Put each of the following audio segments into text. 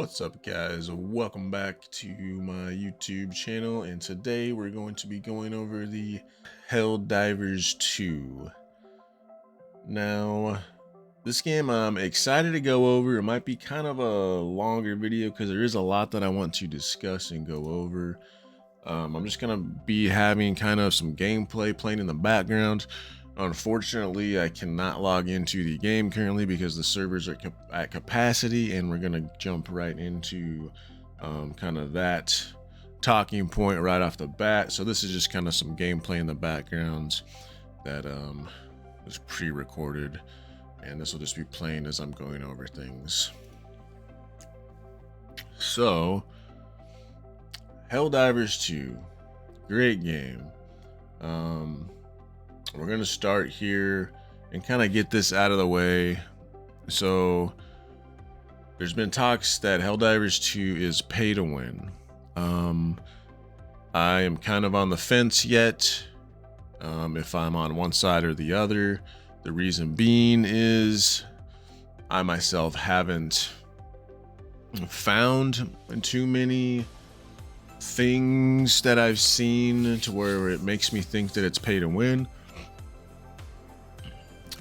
What's up, guys? Welcome back to my YouTube channel, and today we're going to be going over the Helldivers 2. Now, this game I'm excited to go over. It might be kind of a longer video because there is a lot that I want to discuss and go over. I'm just gonna be having kind of some gameplay playing in the background. Unfortunately, I cannot log into the game currently because the servers are at capacity, and we're gonna jump right into kind of that talking point right off the bat. So this is just kind of some gameplay in the background that was pre-recorded, and this will just be playing as I'm going over things. So, Helldivers 2, great game. We're gonna start here and kind of get this out of the way. So there's been talks that Helldivers 2 is pay to win. I am kind of on the fence yet, if I'm on one side or the other. The reason being is I myself haven't found too many things that I've seen to where it makes me think that it's pay to win.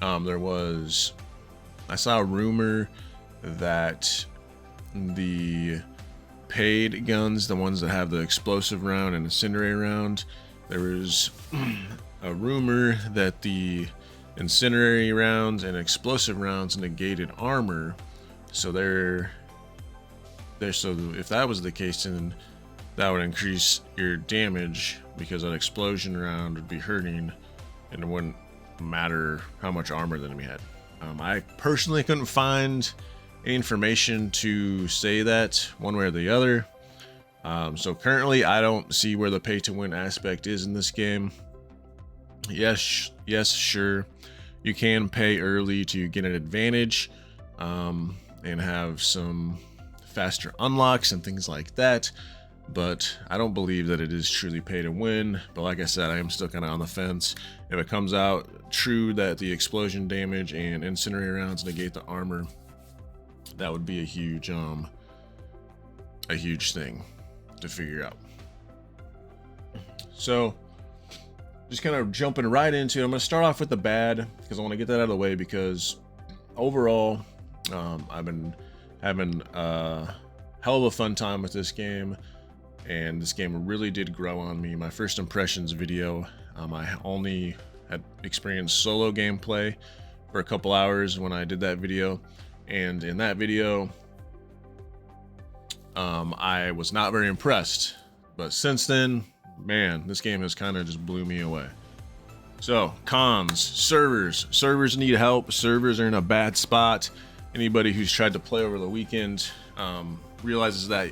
I saw a rumor that the paid guns, the ones that have the explosive round and incendiary round, there was a rumor that the incendiary rounds and explosive rounds negated armor. So so if that was the case, then that would increase your damage because an explosion round would be hurting, and it wouldn't matter how much armor the enemy had. I personally couldn't find any information to say that one way or the other. So currently I don't see where the pay to win aspect is in this game. Yes, sure, you can pay early to get an advantage and have some faster unlocks and things like that, but I don't believe that it is truly pay to win. But like I said, I am still kind of on the fence. If it comes out true that the explosion damage and incendiary rounds negate the armor, that would be a huge thing to figure out. So just kind of jumping right into it, I'm going to start off with the bad because I want to get that out of the way, because overall I've been having a hell of a fun time with this game, and this game really did grow on me. My first impressions video, I only had experienced solo gameplay for a couple hours when I did that video, and in that video I was not very impressed. But since then, man, this game has kind of just blew me away. So, cons: servers need help. Servers are in a bad spot. Anybody who's tried to play over the weekend realizes that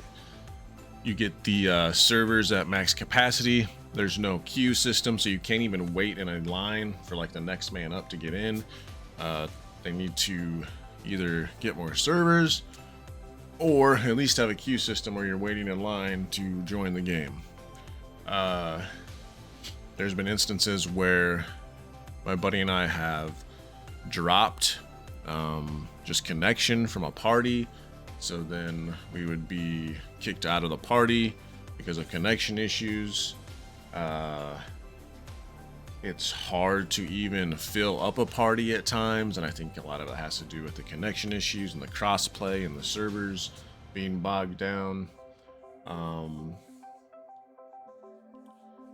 you get the servers at max capacity. There's no queue system, so you can't even wait in a line for like the next man up to get in. They need to either get more servers or at least have a queue system where you're waiting in line to join the game. There's been instances where my buddy and I have dropped just connection from a party. So then we would be kicked out of the party because of connection issues. It's hard to even fill up a party at times, and I think a lot of it has to do with the connection issues and the crossplay and the servers being bogged down.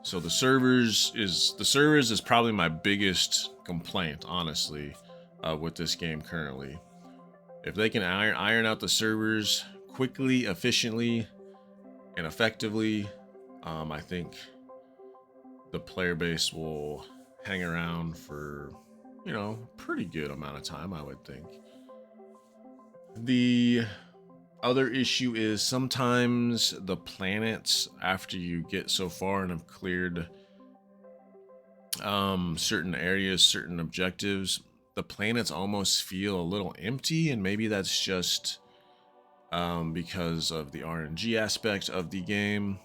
So the servers is probably my biggest complaint, honestly, with this game currently. If they can iron out the servers quickly, efficiently, and effectively, I think the player base will hang around for, a pretty good amount of time, I would think. The other issue is sometimes the planets, after you get so far and have cleared certain areas, certain objectives, the planets almost feel a little empty, and maybe that's just because of the RNG aspect of the game,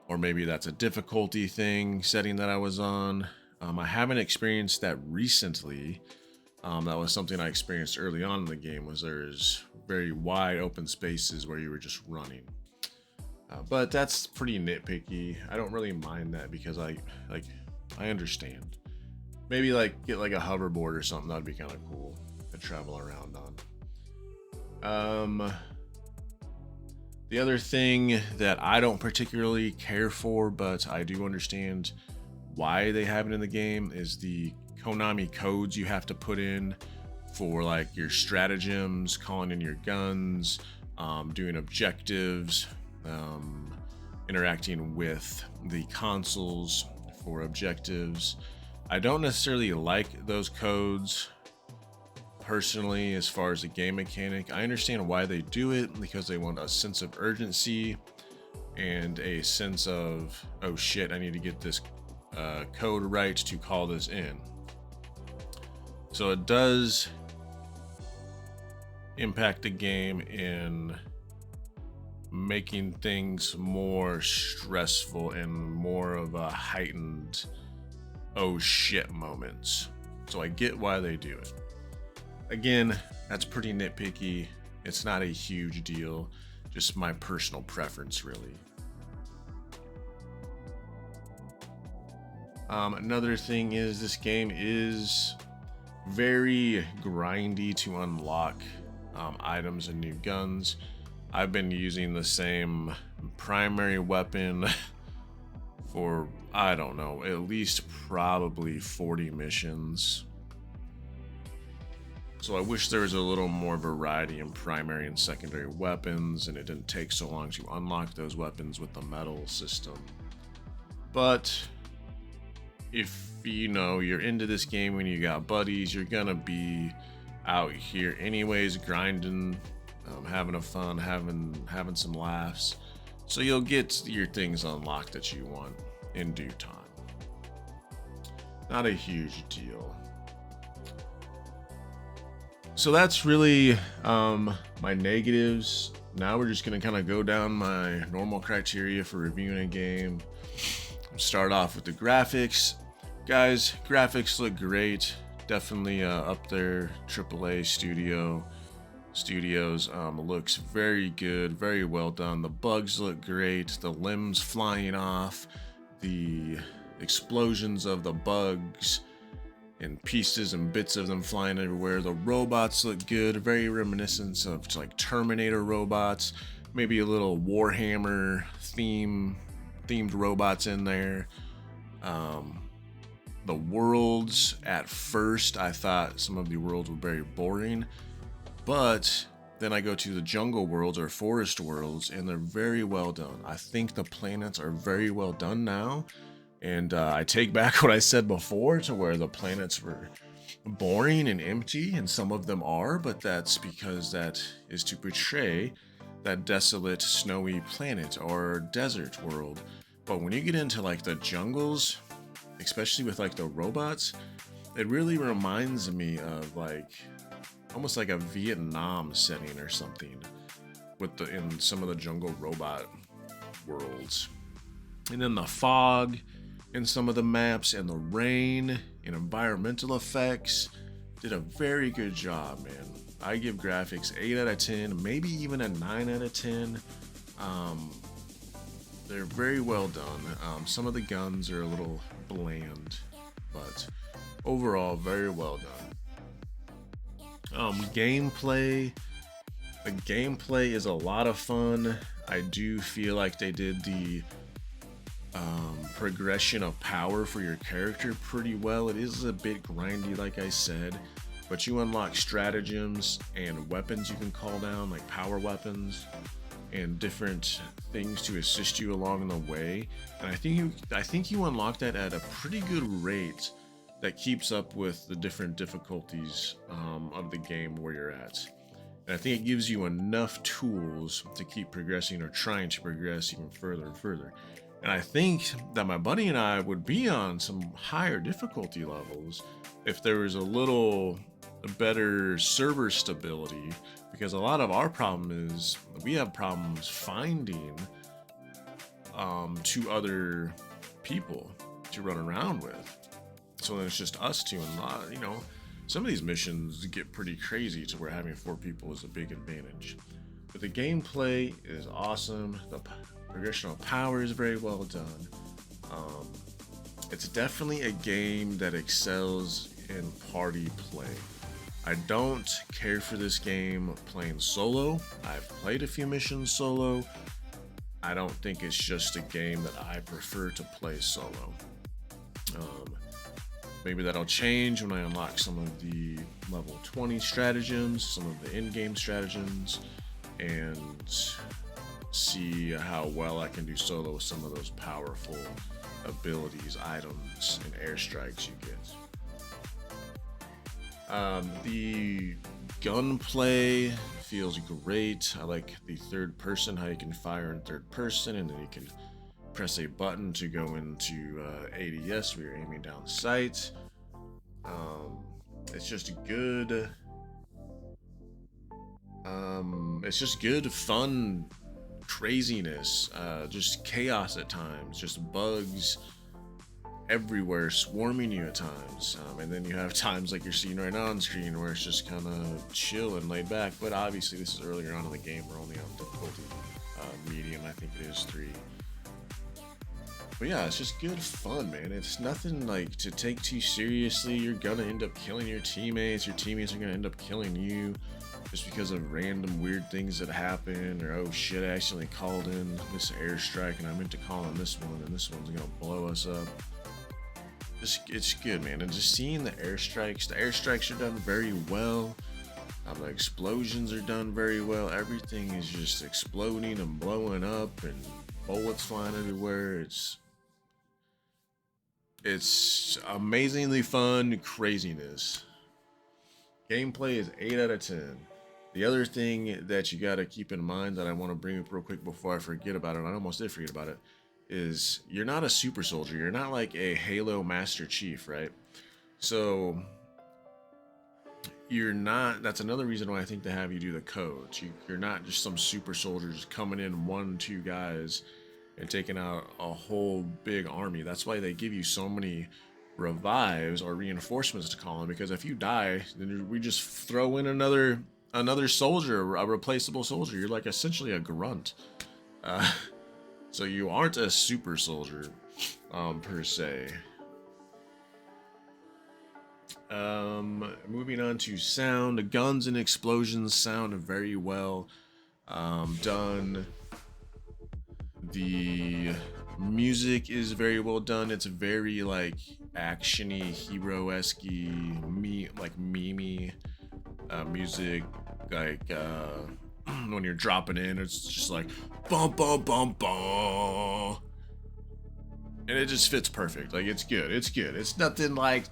or maybe that's a difficulty setting that I was on. I haven't experienced that recently, That was something I experienced early on in the game, was there's very wide open spaces where you were just running. But that's pretty nitpicky. I don't really mind that because I understand. Maybe like get like a hoverboard or something. That'd be kind of cool to travel around on. The other thing that I don't particularly care for, but I do understand why they have it in the game, is the Konami codes you have to put in for like your stratagems, calling in your guns, doing objectives, interacting with the consoles for objectives. I don't necessarily like those codes personally as far as the game mechanic. I understand why they do it, because they want a sense of urgency and a sense of, oh shit, I need to get this code right to call this in. So it does impact the game in making things more stressful and more of a heightened oh shit moments. So I get why they do it. Again, that's pretty nitpicky. It's not a huge deal, just my personal preference, really. Another thing is this game is very grindy to unlock items and new guns. I've been using the same primary weapon for, I don't know, at least probably 40 missions. So I wish there was a little more variety in primary and secondary weapons, and it didn't take so long to unlock those weapons with the medal system. But if you know you're into this game and you got buddies, you're gonna be out here anyways, grinding, having a fun, having some laughs. So you'll get your things unlocked that you want in due time. Not a huge deal. So that's really my negatives. Now we're just gonna kind of go down my normal criteria for reviewing a game. Start off with the graphics. Guys, graphics look great. Definitely up there, AAA studios. Looks very good, very well done. The bugs look great. The limbs flying off, the explosions of the bugs and pieces and bits of them flying everywhere. The robots look good, very reminiscent of like Terminator robots, maybe a little Warhammer themed robots in there. The worlds, at first I thought some of the worlds were very boring, but then I go to the jungle worlds or forest worlds and they're very well done. I think the planets are very well done now. And I take back what I said before, to where the planets were boring and empty, and some of them are, but that's because that is to portray that desolate, snowy planet or desert world. But when you get into like the jungles, especially with like the robots, it really reminds me of like almost like a Vietnam setting or something in some of the jungle robot worlds. And then the fog in some of the maps and the rain and environmental effects did a very good job, man. I give graphics 8 out of 10, maybe even a 9 out of 10. They're very well done. Some of the guns are a little bland, but overall very well done. Gameplay. The gameplay is a lot of fun. I do feel like they did the progression of power for your character pretty well. It is a bit grindy, like I said, but you unlock stratagems and weapons you can call down, like power weapons and different things to assist you along the way. And I think you unlock that at a pretty good rate that keeps up with the different difficulties of the game where you're at. And I think it gives you enough tools to keep progressing, or trying to progress even further and further. And I think that my buddy and I would be on some higher difficulty levels if there was a little better server stability, because a lot of our problem is we have problems finding 2 other people to run around with. So then it's just us two, and some of these missions get pretty crazy to where having 4 people is a big advantage. But the gameplay is awesome. The progression of power is very well done. It's definitely a game that excels in party play. I don't care for this game playing solo. I've played a few missions solo. I don't think it's just a game that I prefer to play solo. Maybe that'll change when I unlock some of the level 20 stratagems, some of the in-game stratagems, and see how well I can do solo with some of those powerful abilities, items, and airstrikes you get. The gunplay feels great. I like the third person, how you can fire in third person, and then you can press a button to go into ADS where you're aiming down sight. It's just good. It's just good, fun craziness. Just chaos at times. Just bugs everywhere swarming you at times. And then you have times like you're seeing right now on screen where it's just kind of chill and laid back. But obviously, this is earlier on in the game. We're only on difficulty medium. I think it is 3. But yeah, it's just good fun, man. It's nothing like to take too seriously. You're gonna end up killing your teammates. Your teammates are gonna end up killing you just because of random weird things that happen. Or, oh shit, I accidentally called in this airstrike and I meant to call in this one, and this one's gonna blow us up. It's good, man. And just seeing the airstrikes are done very well. The explosions are done very well. Everything is just exploding and blowing up and bullets flying everywhere. It's amazingly fun craziness. Gameplay is 8 out of 10. The other thing that you got to keep in mind that I want to bring up real quick before I forget about it, and I almost did forget about it, is you're not a super soldier. You're not like a Halo Master Chief, right? So you're not. That's another reason why I think they have you do the codes. You're not just some super soldiers coming in 1-2 guys and taking out a whole big army. That's why they give you so many revives or reinforcements to call in, because if you die, then we just throw in another soldier, a replaceable soldier. You're like essentially a grunt. So you aren't a super soldier per se. Moving on to sound. The guns and explosions sound very well done. The music is very well done. It's very like actiony, hero-esque, like memey music. Like when you're dropping in, it's just like bum bum bum bum, and it just fits perfect. Like it's good. It's nothing like,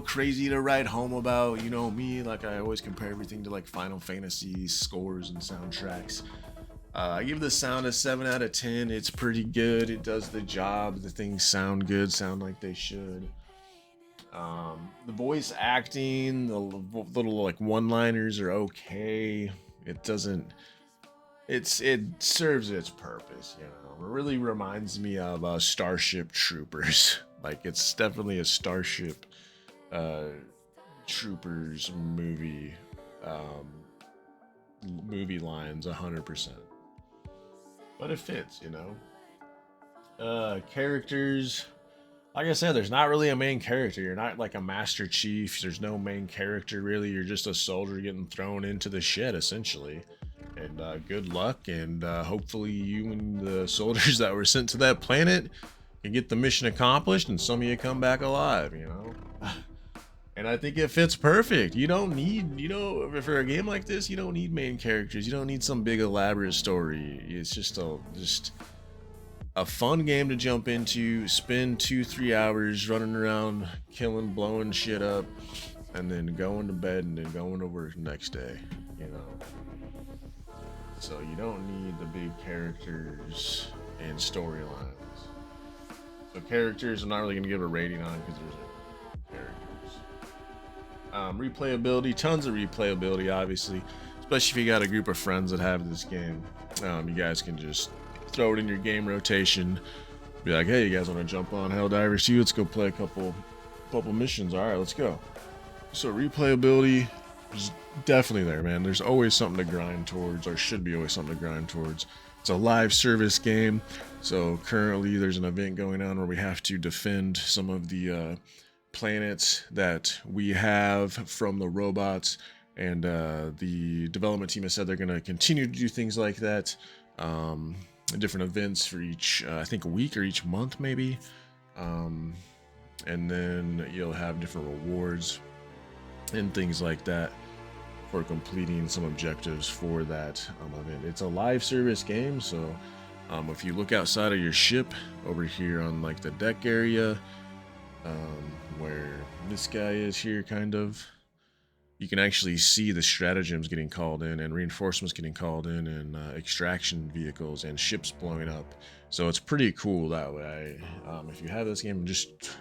crazy to write home about. Me, like I always compare everything to like Final Fantasy scores and soundtracks. I give the sound a 7 out of 10. It's pretty good. It does the job. The things sound good, sound like they should. The voice acting, the little like one-liners are okay. It serves its purpose. It really reminds me of Starship Troopers. Like it's definitely a Starship Troopers movie lines 100%. But it fits, characters, like I said, there's not really a main character. You're not like a Master Chief. There's no main character really. You're just a soldier getting thrown into the shed essentially. And good luck, and hopefully you and the soldiers that were sent to that planet can get the mission accomplished and some of you come back alive, And I think it fits perfect. You don't need, for a game like this, you don't need main characters. You don't need some big elaborate story. It's just a fun game to jump into, spend 2-3 hours running around, killing, blowing shit up, and then going to bed and then going to work the next day, So you don't need the big characters and storylines. So characters, I'm not really going to give a rating on because there's characters. Replayability, tons of replayability, obviously, especially if you got a group of friends that have this game. You guys can just throw it in your game rotation, be like, hey, you guys want to jump on Helldivers 2? Let's go play a couple missions. All right, let's go. So replayability is definitely there, man. There's always something to grind towards, or should be always something to grind towards. It's a live service game, so currently there's an event going on where we have to defend some of the planets that we have from the robots, and the development team has said they're going to continue to do things like that. Different events for each, I think, a week or each month, maybe. And then you'll have different rewards and things like that for completing some objectives for that event. It's a live service game, so if you look outside of your ship over here on like the deck area, where this guy is here, kind of, you can actually see the stratagems getting called in and reinforcements getting called in, and extraction vehicles and ships blowing up. So it's pretty cool that way. If you have this game, just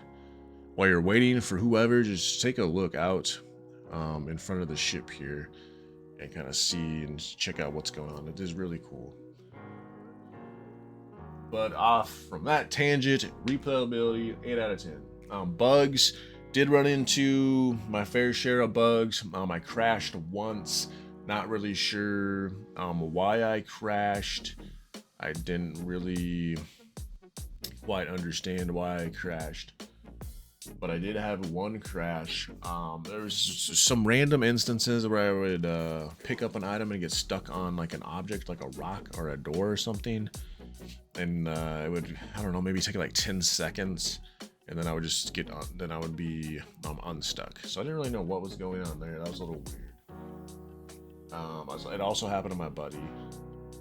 while you're waiting for whoever, just take a look out in front of the ship here and kind of see and check out what's going on. It is really cool. But off from that tangent, replayability 8 out of 10. Bugs, did run into my fair share of bugs. I crashed once, not really sure why I crashed. I didn't really quite understand why I crashed, but I did have one crash. There was some random instances where I would pick up an item and get stuck on like an object, like a rock or a door or something, and it would, I don't know, maybe take like 10 seconds, and then I would just get on, then I would be unstuck. So I didn't really know what was going on there. That was a little weird. It also happened to my buddy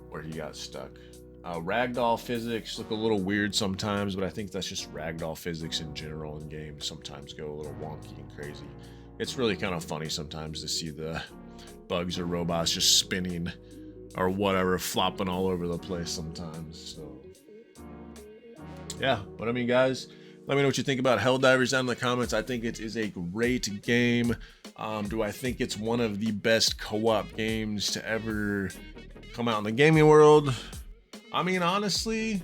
where he got stuck. Ragdoll physics look a little weird sometimes, but I think that's just ragdoll physics in general in games sometimes go a little wonky and crazy. It's really kind of funny sometimes to see the bugs or robots just spinning or whatever, flopping all over the place sometimes. So yeah, but I mean, guys, let me know what you think about Helldivers down in the comments. I think it is a great game. Do I think it's one of the best co-op games to ever come out in the gaming world? I mean, honestly,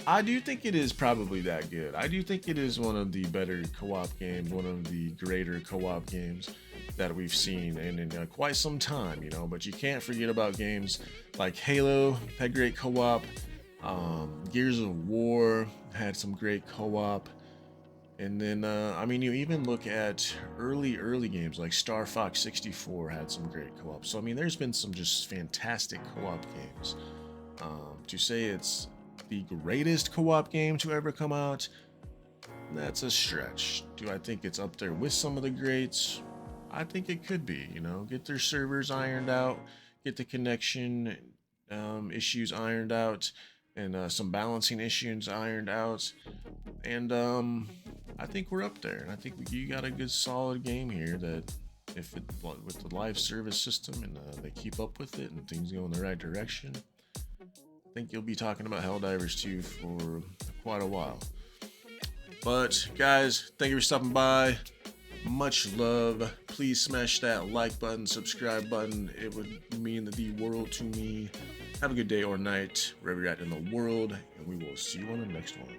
I do think it is probably that good. I do think it is one of the better co-op games, one of the greater co-op games that we've seen in quite some time, you know. But you can't forget about games like Halo had great co-op. Gears of War had some great co-op, and then I mean, you even look at early games like Star Fox 64 had some great co-op. So I mean, there's been some just fantastic co-op games. To say it's the greatest co-op game to ever come out, that's a stretch. Do I think it's up there with some of the greats? I think it could be. You know, get their servers ironed out, get the connection issues ironed out, and some balancing issues ironed out, and I think we're up there. And I think you got a good solid game here that, if it, with the live service system, and they keep up with it and things go in the right direction, I think you'll be talking about Helldivers 2 for quite a while. But guys, thank you for stopping by. Much love. Please smash that like button, subscribe button. It would mean the world to me. Have a good day or night wherever you're at in the world, and we will see you on the next one.